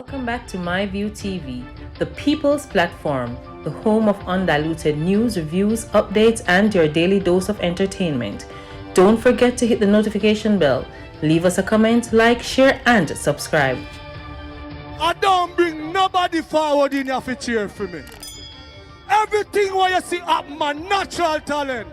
Welcome back to MyView TV, the people's platform, the home of undiluted news, reviews, updates, and your daily dose of entertainment. Don't forget to hit the notification bell, leave us a comment, like, share, and subscribe. I don't bring nobody forward in your cheer for me. Everything what you see up my natural talent.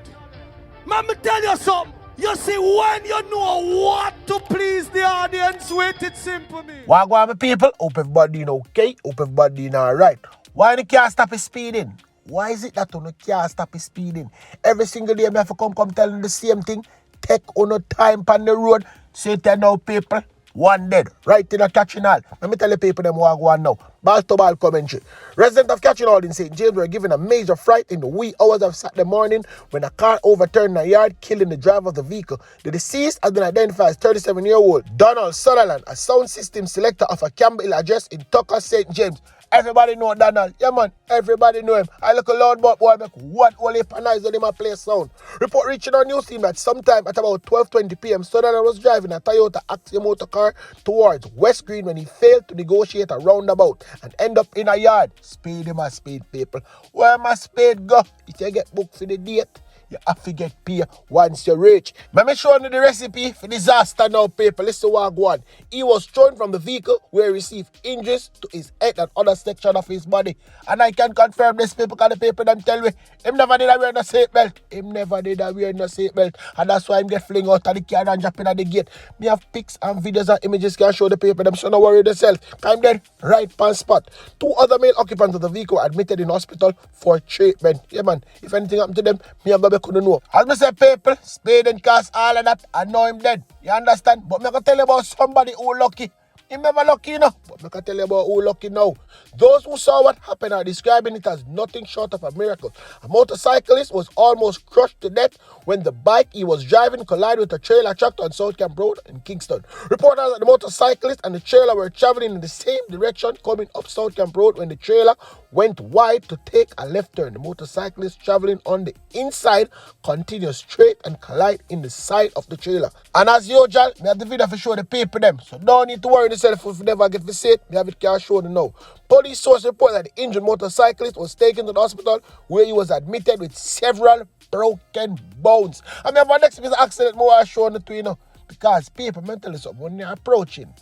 Let me tell you something. You see, when you know what to please the audience with, it's simple me. Wagwan, my people. Hope everybody okay. Hope everybody alright. Why you can't stop his speeding? Why is it that you can't stop his speeding? Every single day, I have to come telling the same thing. Take on no time on the road. Say to now, people. One dead, right in a catching hall. Let me tell the people them what go on now. Ball to ball commentary. Residents of Catching Hall in St. James were given a major fright in the wee hours of Saturday morning when a car overturned in a yard, killing the driver of the vehicle. The deceased has been identified as 37-year-old Donald Sutherland, a sound system selector of a Campbell address in Tucker, St. James. Everybody know Donald. Yeah, man. Everybody know him. I look a loud but boy make what only panize on him a play sound. Report reaching our news team that sometime at about 12:20 p.m. Sutherland was driving a Toyota Axia motor car towards West Green when he failed to negotiate a roundabout and end up in a yard. Speed him a speed, people. Where my speed go? If you get booked for the date, you have to get paid once you reach. Let me show you the recipe for disaster now, people. Listen what I go on. He was thrown from the vehicle where he received injuries to his head and other section of his body. And I can confirm this, people, because the people them tell me him never did wear no seatbelt. Him never did wear no seatbelt. And that's why him get fling out of the car and jumping at the gate. Me have pics and videos and images can show the people them, so no worry themselves. I'm dead right pan spot. 2 other male occupants of the vehicle admitted in hospital for treatment. Yeah, man. If anything happened to them, me have to couldn't know. As I say, people, spade and cast all of that, I know him dead. You understand? But me can tell you about somebody who lucky. He never lucky enough, but I can tell you about who lucky now. Those who saw what happened are describing it as nothing short of a miracle. A motorcyclist was almost crushed to death when the bike he was driving collided with a trailer truck on South Camp Road in Kingston. Reporters that the motorcyclist and the trailer were traveling in the same direction coming up South Camp Road when the trailer went wide to take a left turn. The motorcyclist traveling on the inside continued straight and collide in the side of the trailer. And as usual, we have the video for show the people them. So don't need to worry yourself if you never get to see it. We have it can show them now. Police source report that the injured motorcyclist was taken to the hospital where he was admitted with several broken bones. I mean, for next accident more I show the two, because people mentally something when you're approaching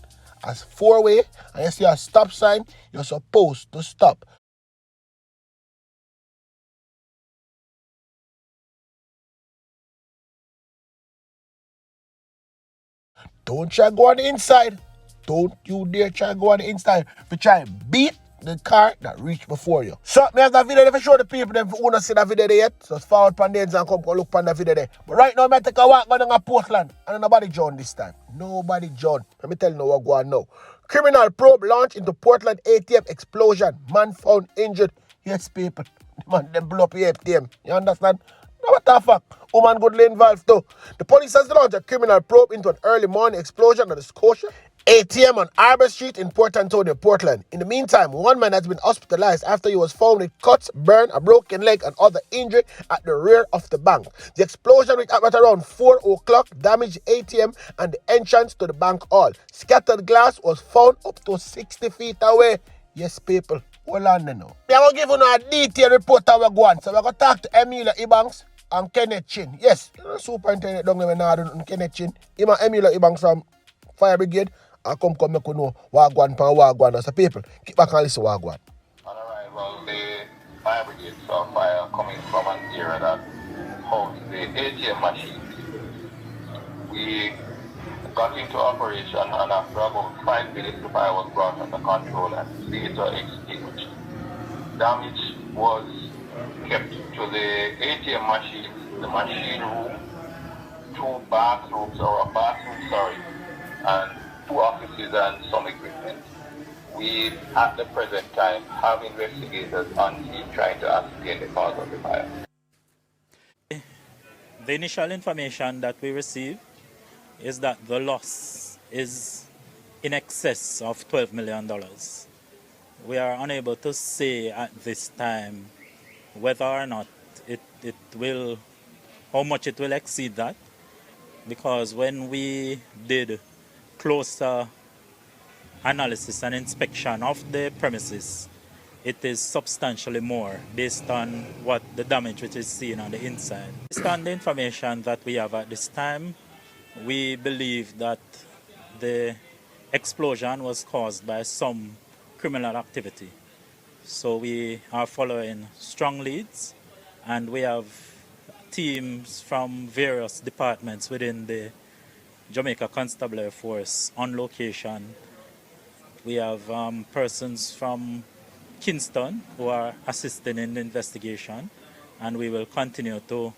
as 4-way and you see a stop sign, you're supposed to stop. Don't try to go on the inside. Don't you dare try to go on the inside. If you try and beat the car that reached before you. So, me have that video there for show the people them who don't see that video there yet. So, forward pan the ends and come look pan that video there. But right now, I take a walk going to Portland. And nobody joined this time. Nobody joined. Let me tell you what go on now. Criminal probe launched into Portland ATM explosion. Man found injured. Yes, people. Man, them blow up the ATM. You understand? What the fuck? Woman good involved too. The police has launched a criminal probe into an early morning explosion at the Scotia ATM on Arbor Street in Port Antonio, Portland. In the meantime, one man has been hospitalized after he was found with cuts, burn, a broken leg, and other injury at the rear of the bank. The explosion, which happened at around 4 o'clock, damaged the ATM and the entrance to the bank hall. Scattered glass was found up to 60 feet away. Yes, people. Hold on now. I'm going to give you a detailed report how we go on. So we're going to talk to Emilia Ebanks and Kenneth Chin. Yes, superintendent down there now, Kenneth Chin. Him and Emilia Ebanks from Fire Brigade. I come make you know Wagwan pan Wagwan. So people, keep back and listen to Wagwan. On arrival, the Fire Brigade saw fire coming from an area that holds the ATM machine. We got into operation, and after about 5 minutes the fire was brought under control and later extinguished. Damage was kept to the ATM machine, the machine room, 2 bathrooms, and 2 offices and some equipment. We, at the present time, have investigators on scene trying to ascertain the cause of the fire. The initial information that we received is that the loss is in excess of $12 million. We are unable to say at this time whether or not how much it will exceed that, because when we did closer analysis and inspection of the premises, it is substantially more based on what the damage which is seen on the inside. Based on the information that we have at this time, we believe that the explosion was caused by some criminal activity. So we are following strong leads, and we have teams from various departments within the Jamaica Constabulary Force on location. We have persons from Kingston who are assisting in the investigation, and we will continue to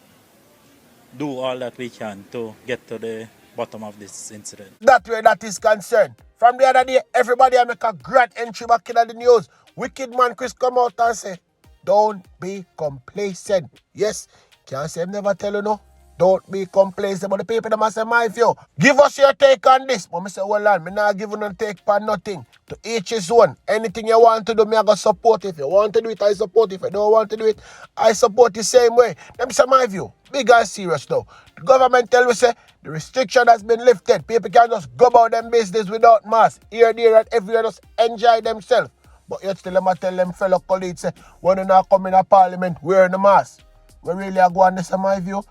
do all that we can to get to the bottom of this incident. That way that is concerned. From the other day, everybody make a grand entry back in the news. Wicked man Chris come out and say, don't be complacent. Yes, can't say him never tell you no. Don't be complacent. But the people them say, my view, give us your take on this. But I say, well, I'm not giving no take for nothing. To each his own. Anything you want to do, me I go support. If you want to do it, I support. If you don't want to do it, I support the same way. Them say, my view, big and serious now. The government tell me, say, the restriction has been lifted. People can just go about them business without mask. Here, there, and everywhere, just enjoy themselves. But yet still, I tell them fellow colleagues, say, when you not come in a parliament, wearing the mask. We really are going, this is my view.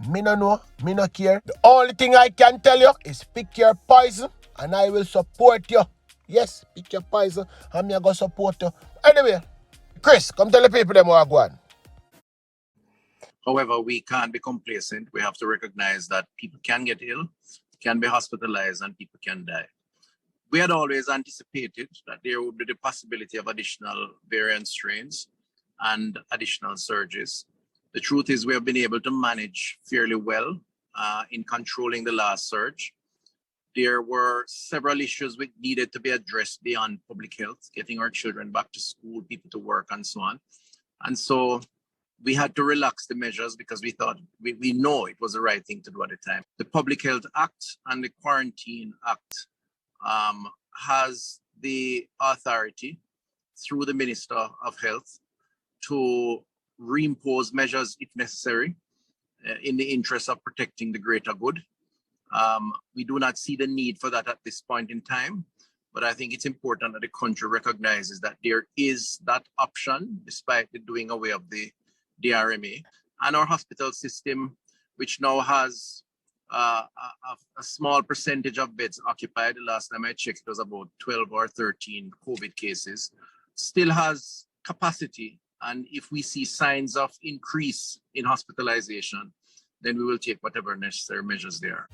Me no know, me no care. The only thing I can tell you is pick your poison and I will support you. Yes, pick your poison and me I go support you. Anyway, Chris, come tell the people them what I go on. However, we can't be complacent. We have to recognize that people can get ill, can be hospitalized, and people can die. We had always anticipated that there would be the possibility of additional variant strains and additional surges. The truth is we have been able to manage fairly well in controlling the last surge. There were several issues which needed to be addressed beyond public health, getting our children back to school, people to work, and so on. And so we had to relax the measures because we thought, we know it was the right thing to do at the time. The Public Health Act and the Quarantine Act has the authority through the Minister of Health to reimpose measures if necessary in the interest of protecting the greater good. We do not see the need for that at this point in time, but I think it's important that the country recognizes that there is that option despite the doing away of the DRMA. And our hospital system, which now has a small percentage of beds occupied, the last time I checked it was about 12 or 13 COVID cases, still has capacity. And if we see signs of increase in hospitalization, then we will take whatever necessary measures there are.